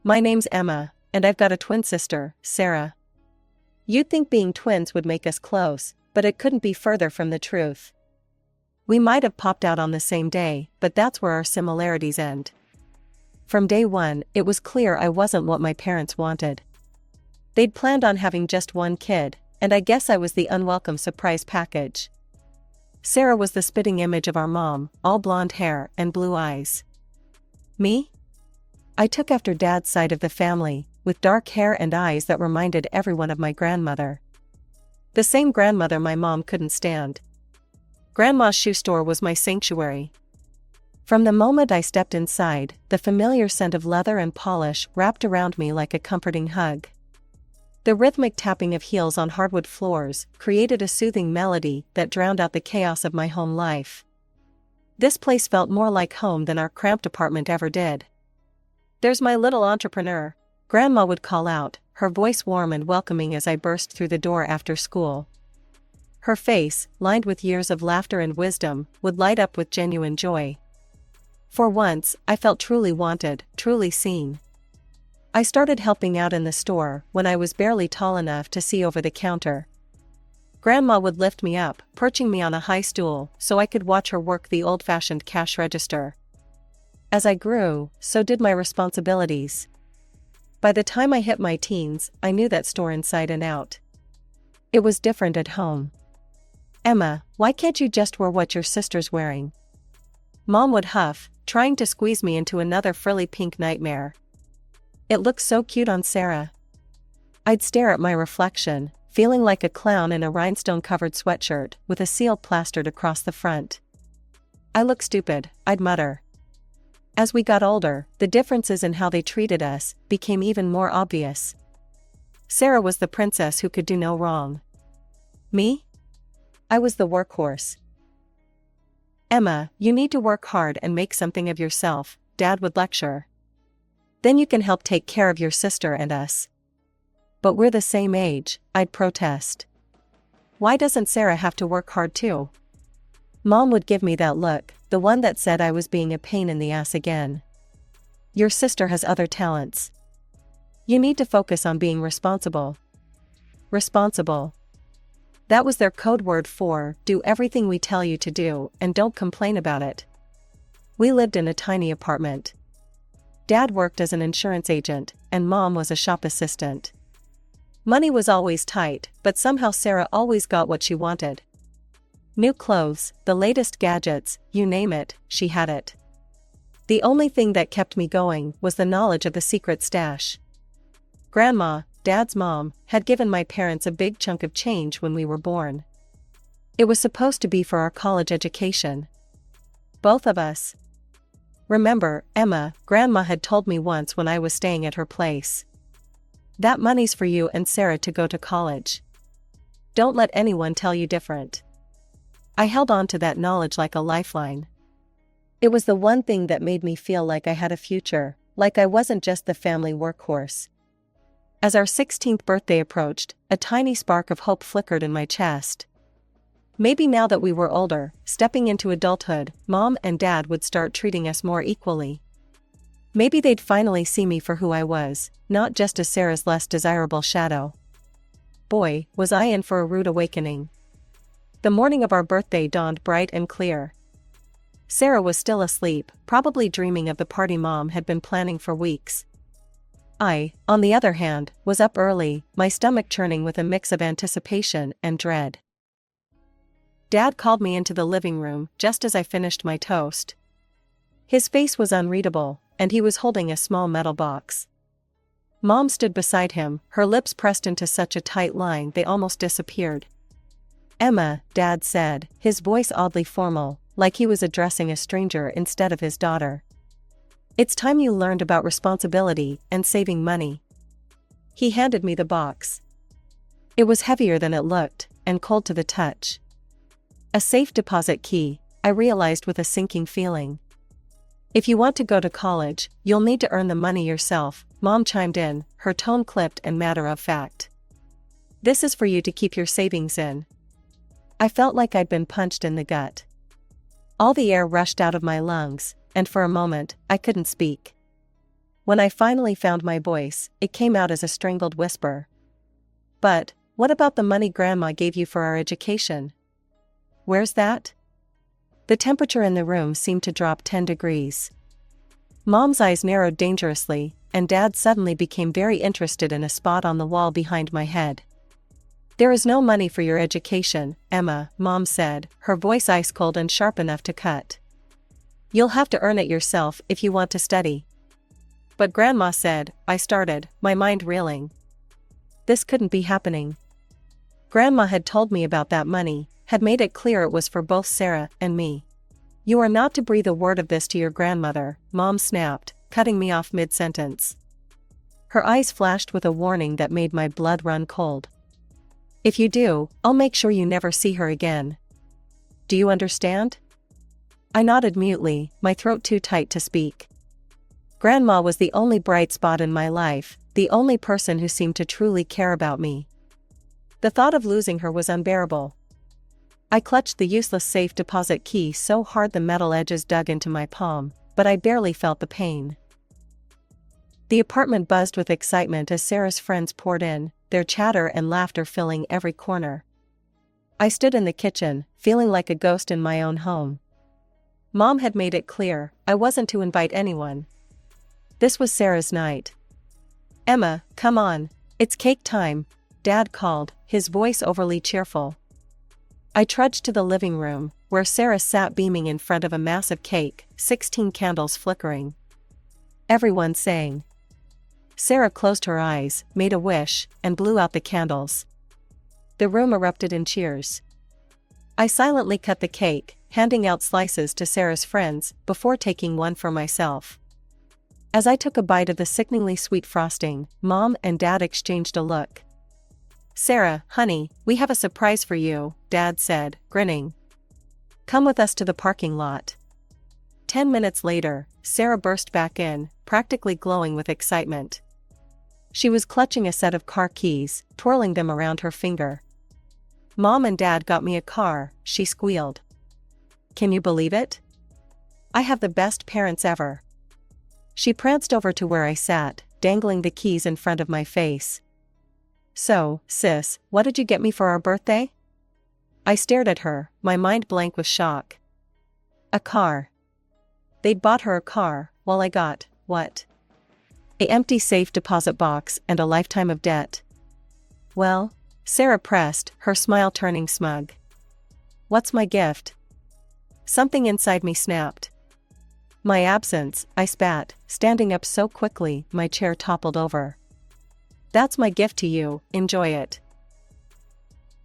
My name's Emma, and I've got a twin sister, Sarah. You'd think being twins would make us close, but it couldn't be further from the truth. We might have popped out on the same day, but that's where our similarities end. From day one, it was clear I wasn't what my parents wanted. They'd planned on having just one kid, and I guess I was the unwelcome surprise package. Sarah was the spitting image of our mom, all blonde hair and blue eyes. Me? I took after Dad's side of the family, with dark hair and eyes that reminded everyone of my grandmother. The same grandmother my mom couldn't stand. Grandma's shoe store was my sanctuary. From the moment I stepped inside, the familiar scent of leather and polish wrapped around me like a comforting hug. The rhythmic tapping of heels on hardwood floors created a soothing melody that drowned out the chaos of my home life. This place felt more like home than our cramped apartment ever did. "There's my little entrepreneur," Grandma would call out, her voice warm and welcoming as I burst through the door after school. Her face, lined with years of laughter and wisdom, would light up with genuine joy. For once, I felt truly wanted, truly seen. I started helping out in the store when I was barely tall enough to see over the counter. Grandma would lift me up, perching me on a high stool so I could watch her work the old-fashioned cash register. As I grew, so did my responsibilities. By the time I hit my teens, I knew that store inside and out. It was different at home. "Emma, why can't you just wear what your sister's wearing?" Mom would huff, trying to squeeze me into another frilly pink nightmare. "It looks so cute on Sarah." I'd stare at my reflection, feeling like a clown in a rhinestone-covered sweatshirt with a seal plastered across the front. "I look stupid," I'd mutter. As we got older, the differences in how they treated us became even more obvious. Sarah was the princess who could do no wrong. Me? I was the workhorse. "Emma, you need to work hard and make something of yourself," Dad would lecture. "Then you can help take care of your sister and us." "But we're the same age," I'd protest. "Why doesn't Sarah have to work hard too?" Mom would give me that look, the one that said I was being a pain in the ass again. "Your sister has other talents. You need to focus on being responsible." Responsible. That was their code word for, do everything we tell you to do, and don't complain about it. We lived in a tiny apartment. Dad worked as an insurance agent, and Mom was a shop assistant. Money was always tight, but somehow Sarah always got what she wanted. New clothes, the latest gadgets, you name it, she had it. The only thing that kept me going was the knowledge of the secret stash. Grandma, Dad's mom, had given my parents a big chunk of change when we were born. It was supposed to be for our college education. Both of us. "Remember, Emma," Grandma had told me once when I was staying at her place. "That money's for you and Sarah to go to college. Don't let anyone tell you different." I held on to that knowledge like a lifeline. It was the one thing that made me feel like I had a future, like I wasn't just the family workhorse. As our 16th birthday approached, a tiny spark of hope flickered in my chest. Maybe now that we were older, stepping into adulthood, Mom and Dad would start treating us more equally. Maybe they'd finally see me for who I was, not just as Sarah's less desirable shadow. Boy, was I in for a rude awakening. The morning of our birthday dawned bright and clear. Sarah was still asleep, probably dreaming of the party Mom had been planning for weeks. I, on the other hand, was up early, my stomach churning with a mix of anticipation and dread. Dad called me into the living room just as I finished my toast. His face was unreadable, and he was holding a small metal box. Mom stood beside him, her lips pressed into such a tight line they almost disappeared. "Emma," Dad said, his voice oddly formal, like he was addressing a stranger instead of his daughter. "It's time you learned about responsibility and saving money." He handed me the box. It was heavier than it looked, and cold to the touch. A safe deposit key, I realized with a sinking feeling. "If you want to go to college, you'll need to earn the money yourself," Mom chimed in, her tone clipped and matter of fact. "This is for you to keep your savings in." I felt like I'd been punched in the gut. All the air rushed out of my lungs, and for a moment, I couldn't speak. When I finally found my voice, it came out as a strangled whisper. But, what about the money Grandma gave you for our education? Where's that? The temperature in the room seemed to drop 10 degrees. Mom's eyes narrowed dangerously, and Dad suddenly became very interested in a spot on the wall behind my head. There is no money for your education, Emma, Mom said, her voice ice cold and sharp enough to cut. You'll have to earn it yourself if you want to study. But Grandma said, I started, my mind reeling. This couldn't be happening. Grandma had told me about that money, had made it clear it was for both Sarah and me. You are not to breathe a word of this to your grandmother, Mom snapped, cutting me off mid-sentence. Her eyes flashed with a warning that made my blood run cold. If you do, I'll make sure you never see her again. Do you understand? I nodded mutely, my throat too tight to speak. Grandma was the only bright spot in my life, the only person who seemed to truly care about me. The thought of losing her was unbearable. I clutched the useless safe deposit key so hard the metal edges dug into my palm, but I barely felt the pain. The apartment buzzed with excitement as Sarah's friends poured in, their chatter and laughter filling every corner. I stood in the kitchen, feeling like a ghost in my own home. Mom had made it clear, I wasn't to invite anyone. This was Sarah's night. Emma, come on, it's cake time, Dad called, his voice overly cheerful. I trudged to the living room, where Sarah sat beaming in front of a massive cake, 16 candles flickering. Everyone sang. Sarah closed her eyes, made a wish, and blew out the candles. The room erupted in cheers. I silently cut the cake, handing out slices to Sarah's friends, before taking one for myself. As I took a bite of the sickeningly sweet frosting, Mom and Dad exchanged a look. Sarah, honey, we have a surprise for you, Dad said, grinning. Come with us to the parking lot. 10 minutes later, Sarah burst back in, practically glowing with excitement. She was clutching a set of car keys, twirling them around her finger. Mom and Dad got me a car, she squealed. Can you believe it? I have the best parents ever. She pranced over to where I sat, dangling the keys in front of my face. So, sis, what did you get me for our birthday? I stared at her, my mind blank with shock. A car. They'd bought her a car, while I got, what? An empty safe deposit box and a lifetime of debt. Well? Sarah pressed, her smile turning smug. What's my gift? Something inside me snapped. My absence, I spat, standing up so quickly, my chair toppled over. That's my gift to you, enjoy it.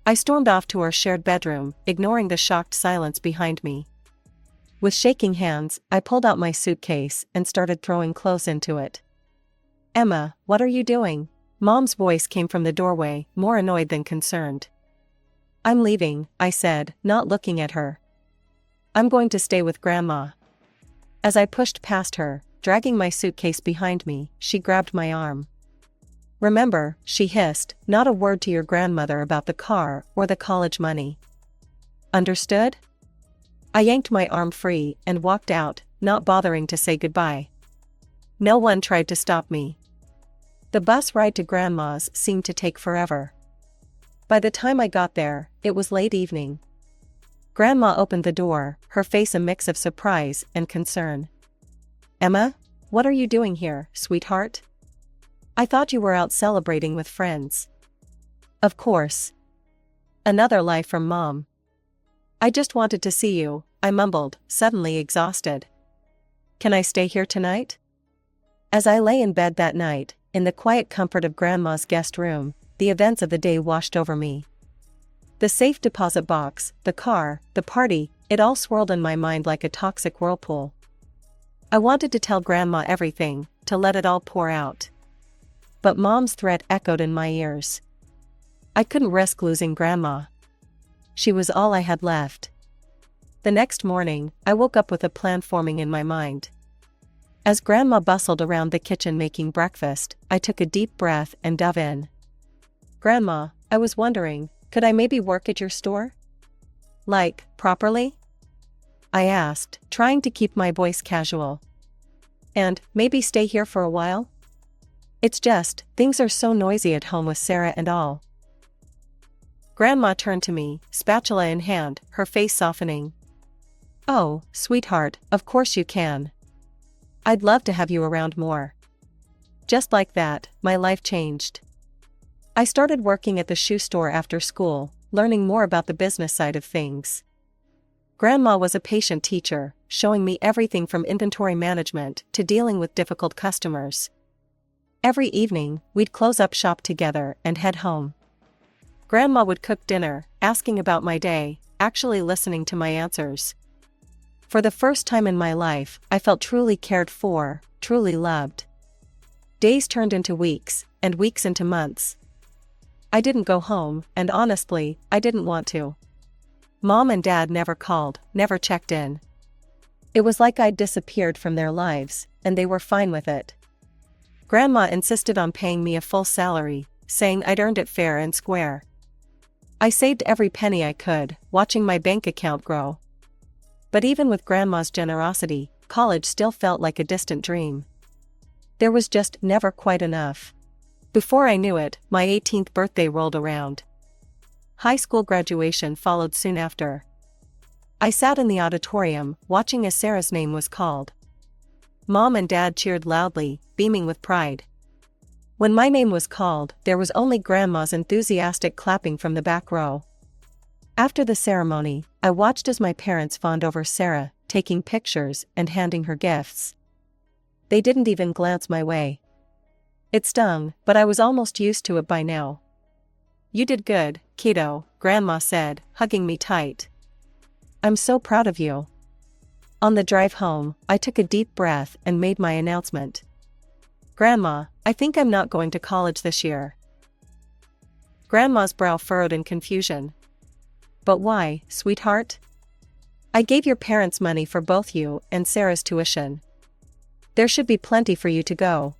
I stormed off to our shared bedroom, ignoring the shocked silence behind me. With shaking hands, I pulled out my suitcase and started throwing clothes into it. Emma, what are you doing? Mom's voice came from the doorway, more annoyed than concerned. I'm leaving, I said, not looking at her. I'm going to stay with Grandma. As I pushed past her, dragging my suitcase behind me, she grabbed my arm. Remember, she hissed, not a word to your grandmother about the car or the college money. Understood? I yanked my arm free and walked out, not bothering to say goodbye. No one tried to stop me. The bus ride to Grandma's seemed to take forever. By the time I got there, it was late evening. Grandma opened the door, her face a mix of surprise and concern. Emma, what are you doing here, sweetheart? I thought you were out celebrating with friends. Of course. Another lie from Mom. I just wanted to see you, I mumbled, suddenly exhausted. Can I stay here tonight? As I lay in bed that night, in the quiet comfort of Grandma's guest room, the events of the day washed over me. The safe deposit box, the car, the party, it all swirled in my mind like a toxic whirlpool. I wanted to tell Grandma everything, to let it all pour out. But Mom's threat echoed in my ears. I couldn't risk losing Grandma. She was all I had left. The next morning, I woke up with a plan forming in my mind. As Grandma bustled around the kitchen making breakfast, I took a deep breath and dove in. Grandma, I was wondering, could I maybe work at your store? Like, properly? I asked, trying to keep my voice casual. And maybe stay here for a while? It's just, things are so noisy at home with Sarah and all. Grandma turned to me, spatula in hand, her face softening. Oh, sweetheart, of course you can. I'd love to have you around more. Just like that, my life changed. I started working at the shoe store after school, learning more about the business side of things. Grandma was a patient teacher, showing me everything from inventory management to dealing with difficult customers. Every evening, we'd close up shop together and head home. Grandma would cook dinner, asking about my day, actually listening to my answers. For the first time in my life, I felt truly cared for, truly loved. Days turned into weeks, and weeks into months. I didn't go home, and honestly, I didn't want to. Mom and Dad never called, never checked in. It was like I'd disappeared from their lives, and they were fine with it. Grandma insisted on paying me a full salary, saying I'd earned it fair and square. I saved every penny I could, watching my bank account grow. But even with Grandma's generosity, college still felt like a distant dream. There was just never quite enough. Before I knew it, my 18th birthday rolled around. High school graduation followed soon after. I sat in the auditorium, watching as Sarah's name was called. Mom and Dad cheered loudly, beaming with pride. When my name was called, there was only Grandma's enthusiastic clapping from the back row. After the ceremony, I watched as my parents fawned over Sarah, taking pictures and handing her gifts. They didn't even glance my way. It stung, but I was almost used to it by now. You did good, kiddo, Grandma said, hugging me tight. I'm so proud of you. On the drive home, I took a deep breath and made my announcement. Grandma, I think I'm not going to college this year. Grandma's brow furrowed in confusion. But why, sweetheart? I gave your parents money for both you and Sarah's tuition. There should be plenty for you to go.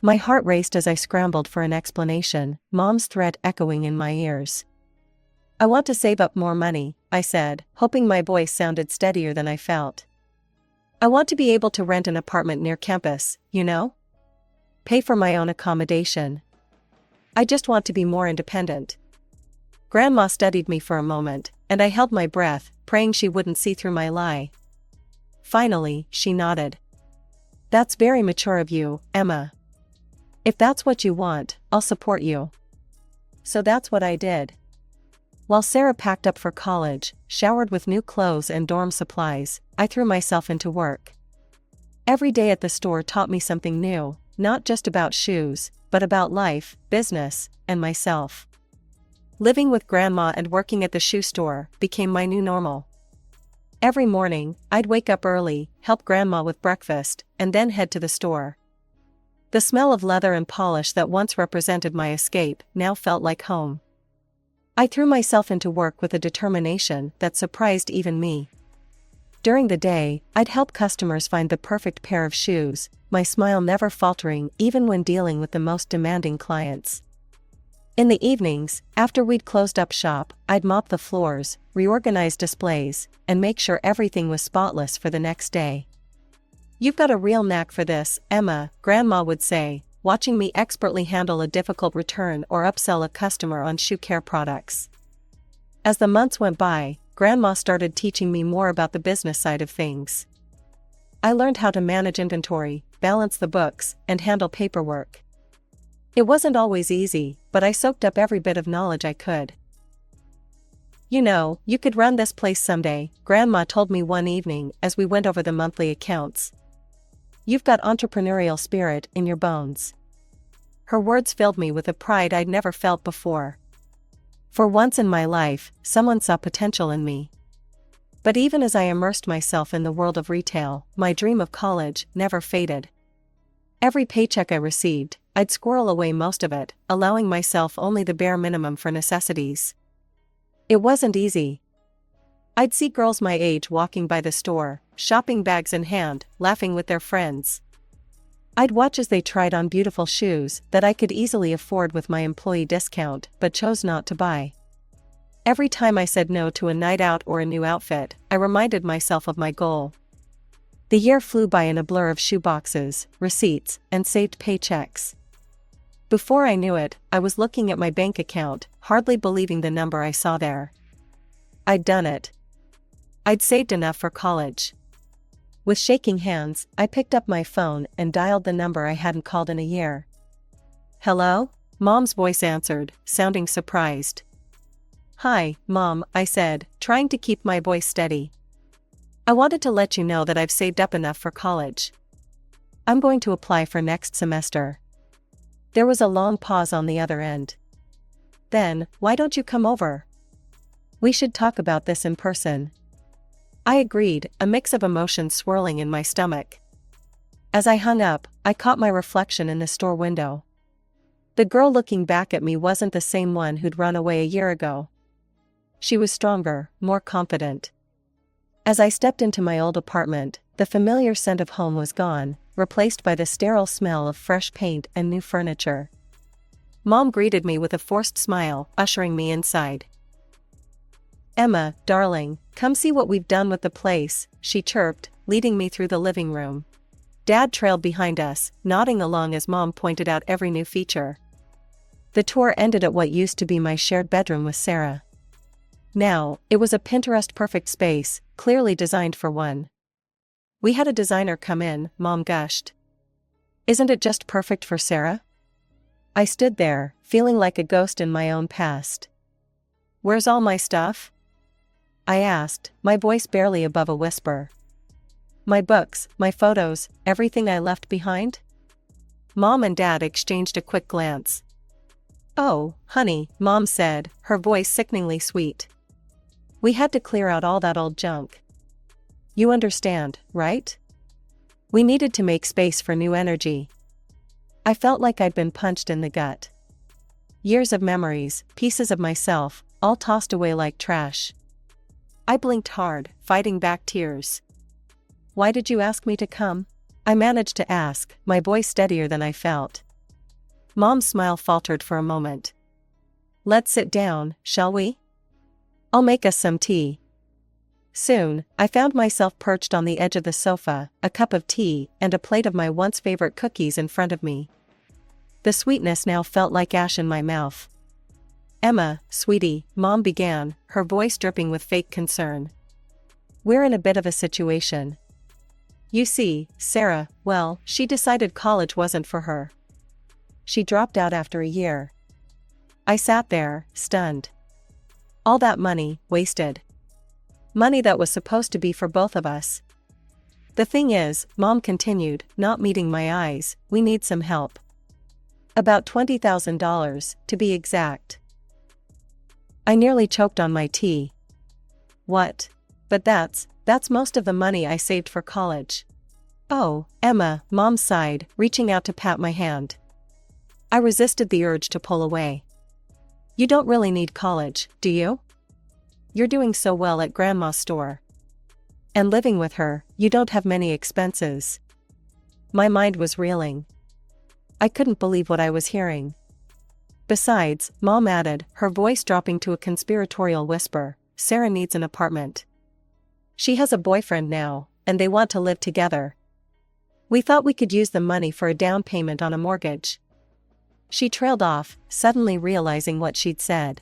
My heart raced as I scrambled for an explanation, Mom's threat echoing in my ears. I want to save up more money, I said, hoping my voice sounded steadier than I felt. I want to be able to rent an apartment near campus, you know? Pay for my own accommodation. I just want to be more independent. Grandma studied me for a moment, and I held my breath, praying she wouldn't see through my lie. Finally, she nodded. That's very mature of you, Emma. If that's what you want, I'll support you. So that's what I did. While Sarah packed up for college, showered with new clothes and dorm supplies, I threw myself into work. Every day at the store taught me something new, not just about shoes, but about life, business, and myself. Living with Grandma and working at the shoe store became my new normal. Every morning, I'd wake up early, help Grandma with breakfast, and then head to the store. The smell of leather and polish that once represented my escape now felt like home. I threw myself into work with a determination that surprised even me. During the day, I'd help customers find the perfect pair of shoes, my smile never faltering even when dealing with the most demanding clients. In the evenings, after we'd closed up shop, I'd mop the floors, reorganize displays, and make sure everything was spotless for the next day. You've got a real knack for this, Emma, Grandma would say, watching me expertly handle a difficult return or upsell a customer on shoe care products. As the months went by, Grandma started teaching me more about the business side of things. I learned how to manage inventory, balance the books, and handle paperwork. It wasn't always easy, but I soaked up every bit of knowledge I could. You know, you could run this place someday, Grandma told me one evening as we went over the monthly accounts. You've got entrepreneurial spirit in your bones. Her words filled me with a pride I'd never felt before. For once in my life, someone saw potential in me. But even as I immersed myself in the world of retail, my dream of college never faded. Every paycheck I received, I'd squirrel away most of it, allowing myself only the bare minimum for necessities. It wasn't easy. I'd see girls my age walking by the store, shopping bags in hand, laughing with their friends. I'd watch as they tried on beautiful shoes that I could easily afford with my employee discount, but chose not to buy. Every time I said no to a night out or a new outfit, I reminded myself of my goal. The year flew by in a blur of shoeboxes, receipts, and saved paychecks. Before I knew it, I was looking at my bank account, hardly believing the number I saw there. I'd done it. I'd saved enough for college. With shaking hands, I picked up my phone and dialed the number I hadn't called in a year. "Hello?" Mom's voice answered, sounding surprised. "Hi, Mom," I said, trying to keep my voice steady. "I wanted to let you know that I've saved up enough for college. I'm going to apply for next semester." There was a long pause on the other end. "Then, why don't you come over? We should talk about this in person." I agreed, a mix of emotions swirling in my stomach. As I hung up, I caught my reflection in the store window. The girl looking back at me wasn't the same one who'd run away a year ago. She was stronger, more confident. As I stepped into my old apartment, the familiar scent of home was gone, replaced by the sterile smell of fresh paint and new furniture. Mom greeted me with a forced smile, ushering me inside. "Emma, darling, come see what we've done with the place," she chirped, leading me through the living room. Dad trailed behind us, nodding along as Mom pointed out every new feature. The tour ended at what used to be my shared bedroom with Sarah. Now, it was a Pinterest-perfect space, clearly designed for one. "We had a designer come in," Mom gushed. "Isn't it just perfect for Sarah?" I stood there, feeling like a ghost in my own past. "Where's all my stuff?" I asked, my voice barely above a whisper. "My books, my photos, everything I left behind?" Mom and Dad exchanged a quick glance. "Oh, honey," Mom said, her voice sickeningly sweet. "We had to clear out all that old junk. You understand, right? We needed to make space for new energy." I felt like I'd been punched in the gut. Years of memories, pieces of myself, all tossed away like trash. I blinked hard, fighting back tears. "Why did you ask me to come?" I managed to ask, my voice steadier than I felt. Mom's smile faltered for a moment. "Let's sit down, shall we? I'll make us some tea." Soon, I found myself perched on the edge of the sofa, a cup of tea and a plate of my once favorite cookies in front of me. The sweetness now felt like ash in my mouth. "Emma, sweetie," Mom began, her voice dripping with fake concern. "We're in a bit of a situation. You see, Sarah, well, she decided college wasn't for her. She dropped out after a year." I sat there, stunned. All that money, wasted. Money that was supposed to be for both of us. "The thing is," Mom continued, not meeting my eyes, "we need some help. About $20,000, to be exact." I nearly choked on my tea. "What? But that's most of the money I saved for college." "Oh, Emma," Mom sighed, reaching out to pat my hand. I resisted the urge to pull away. "You don't really need college, do you? You're doing so well at Grandma's store. And living with her, you don't have many expenses." My mind was reeling. I couldn't believe what I was hearing. "Besides," Mom added, her voice dropping to a conspiratorial whisper, "Sarah needs an apartment. She has a boyfriend now, and they want to live together. We thought we could use the money for a down payment on a mortgage." She trailed off, suddenly realizing what she'd said.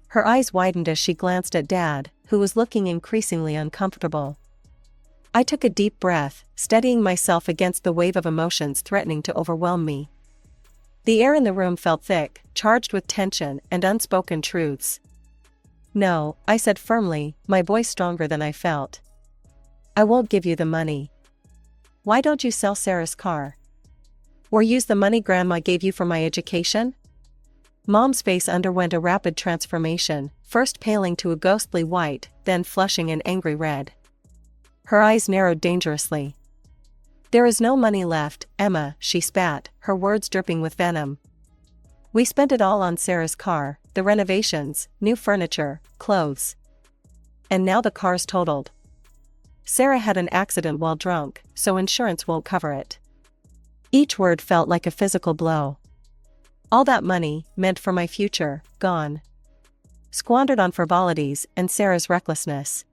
Her eyes widened as she glanced at Dad, who was looking increasingly uncomfortable. I took a deep breath, steadying myself against the wave of emotions threatening to overwhelm me. The air in the room felt thick, charged with tension and unspoken truths. "No," I said firmly, my voice stronger than I felt. "I won't give you the money. Why don't you sell Sarah's car? Or use the money Grandma gave you for my education?" Mom's face underwent a rapid transformation, first paling to a ghostly white, then flushing an angry red. Her eyes narrowed dangerously. "There is no money left, Emma," she spat, her words dripping with venom. "We spent it all on Sarah's car, the renovations, new furniture, clothes. And now the car's totaled. Sarah had an accident while drunk, so insurance won't cover it." Each word felt like a physical blow. All that money, meant for my future, gone. Squandered on frivolities and Sarah's recklessness.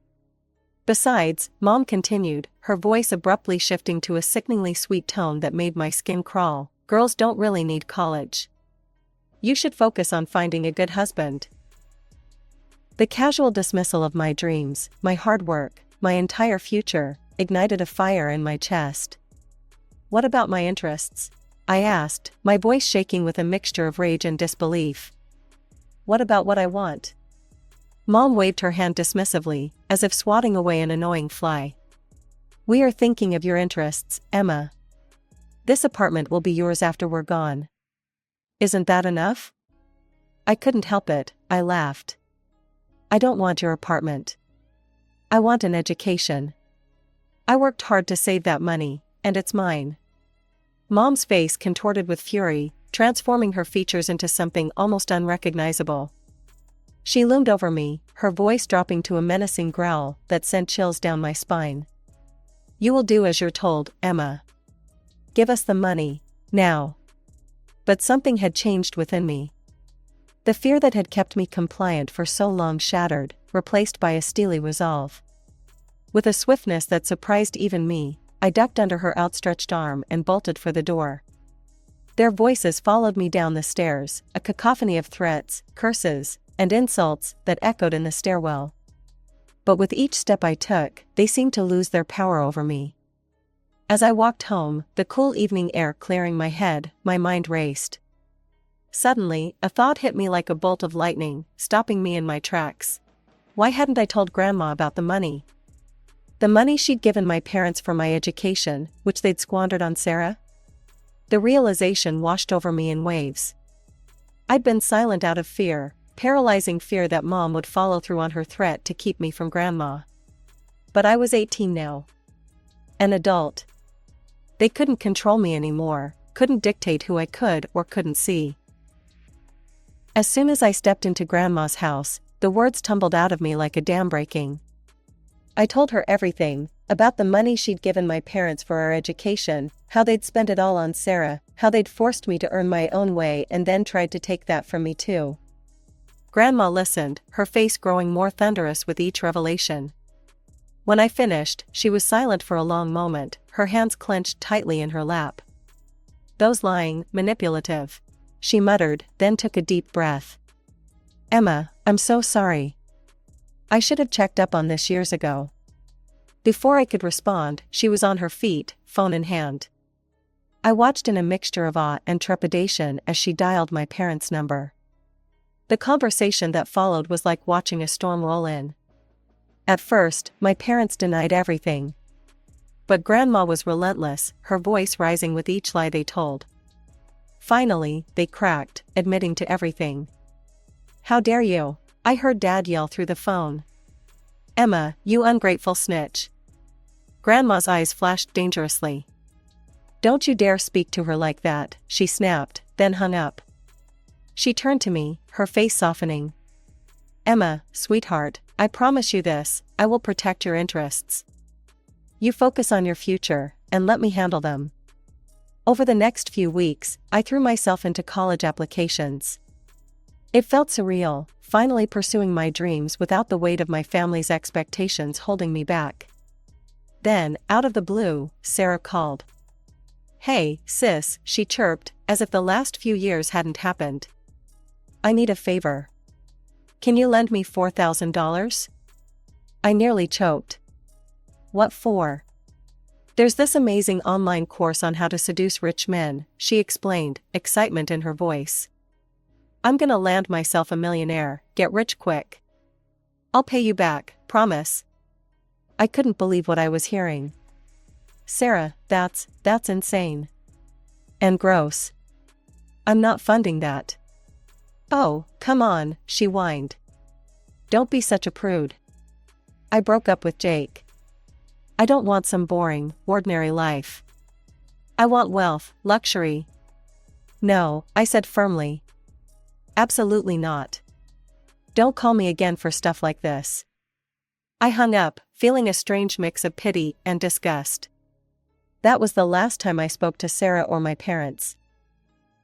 Besides, Mom continued, her voice abruptly shifting to a sickeningly sweet tone that made my skin crawl, girls don't really need college. You should focus on finding a good husband. The casual dismissal of my dreams, my hard work, my entire future, ignited a fire in my chest. What about my interests? I asked, my voice shaking with a mixture of rage and disbelief. What about what I want? Mom waved her hand dismissively, as if swatting away an annoying fly. We are thinking of your interests, Emma. This apartment will be yours after we're gone. Isn't that enough? I couldn't help it, I laughed. I don't want your apartment. I want an education. I worked hard to save that money, and it's mine. Mom's face contorted with fury, transforming her features into something almost unrecognizable. She loomed over me, her voice dropping to a menacing growl that sent chills down my spine. You will do as you're told, Emma. Give us the money, now. But something had changed within me. The fear that had kept me compliant for so long shattered, replaced by a steely resolve. With a swiftness that surprised even me, I ducked under her outstretched arm and bolted for the door. Their voices followed me down the stairs, a cacophony of threats, curses, and insults that echoed in the stairwell. But with each step I took, they seemed to lose their power over me. As I walked home, the cool evening air clearing my head, my mind raced. Suddenly, a thought hit me like a bolt of lightning, stopping me in my tracks. Why hadn't I told Grandma about the money? The money she'd given my parents for my education, which they'd squandered on Sarah? The realization washed over me in waves. I'd been silent out of fear, paralyzing fear that Mom would follow through on her threat to keep me from Grandma. But I was 18 now. An adult. They couldn't control me anymore, couldn't dictate who I could or couldn't see. As soon as I stepped into Grandma's house, the words tumbled out of me like a dam breaking. I told her everything, about the money she'd given my parents for our education, how they'd spent it all on Sarah, how they'd forced me to earn my own way and then tried to take that from me too. Grandma listened, her face growing more thunderous with each revelation. When I finished, she was silent for a long moment, her hands clenched tightly in her lap. Those lying, manipulative. She muttered, then took a deep breath. Emma, I'm so sorry. I should have checked up on this years ago. Before I could respond, she was on her feet, phone in hand. I watched in a mixture of awe and trepidation as she dialed my parents' number. The conversation that followed was like watching a storm roll in. At first, my parents denied everything. But Grandma was relentless, her voice rising with each lie they told. Finally, they cracked, admitting to everything. How dare you? I heard Dad yell through the phone. Emma, you ungrateful snitch. Grandma's eyes flashed dangerously. Don't you dare speak to her like that, she snapped, then hung up. She turned to me, her face softening. Emma, sweetheart, I promise you this, I will protect your interests. You focus on your future, and let me handle them. Over the next few weeks, I threw myself into college applications. It felt surreal, finally pursuing my dreams without the weight of my family's expectations holding me back. Then, out of the blue, Sarah called. Hey, sis, she chirped, as if the last few years hadn't happened. I need a favor. Can you lend me $4,000? I nearly choked. What for? There's this amazing online course on how to seduce rich men, she explained, excitement in her voice. I'm gonna land myself a millionaire, get rich quick. I'll pay you back, promise. I couldn't believe what I was hearing. Sarah, that's insane. And gross. I'm not funding that. Oh, come on, she whined. Don't be such a prude. I broke up with Jake. I don't want some boring, ordinary life. I want wealth, luxury. No, I said firmly. Absolutely not. Don't call me again for stuff like this. I hung up, feeling a strange mix of pity and disgust. That was the last time I spoke to Sarah or my parents.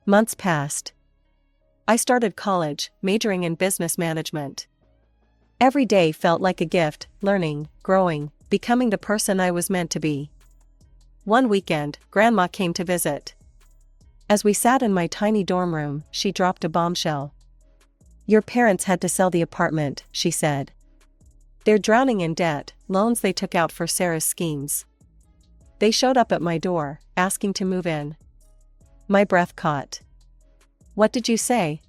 Months passed. I started college, majoring in business management. Every day felt like a gift, learning, growing, becoming the person I was meant to be. One weekend, Grandma came to visit. As we sat in my tiny dorm room, she dropped a bombshell. "Your parents had to sell the apartment," she said. "They're drowning in debt, loans they took out for Sarah's schemes. They showed up at my door, asking to move in." My breath caught. "What did you say?"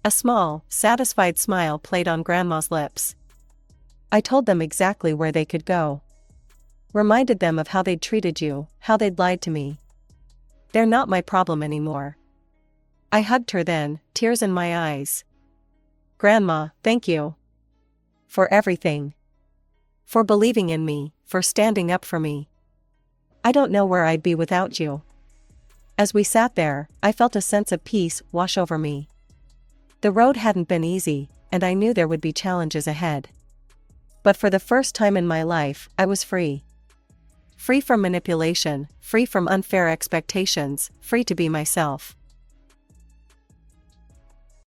A small, satisfied smile played on Grandma's lips. "I told them exactly where they could go. Reminded them of how they'd treated you, how they'd lied to me. They're not my problem anymore." I hugged her then, tears in my eyes. "Grandma, thank you. For everything. For believing in me, for standing up for me. I don't know where I'd be without you." As we sat there, I felt a sense of peace wash over me. The road hadn't been easy, and I knew there would be challenges ahead. But for the first time in my life, I was free. Free from manipulation, free from unfair expectations, free to be myself.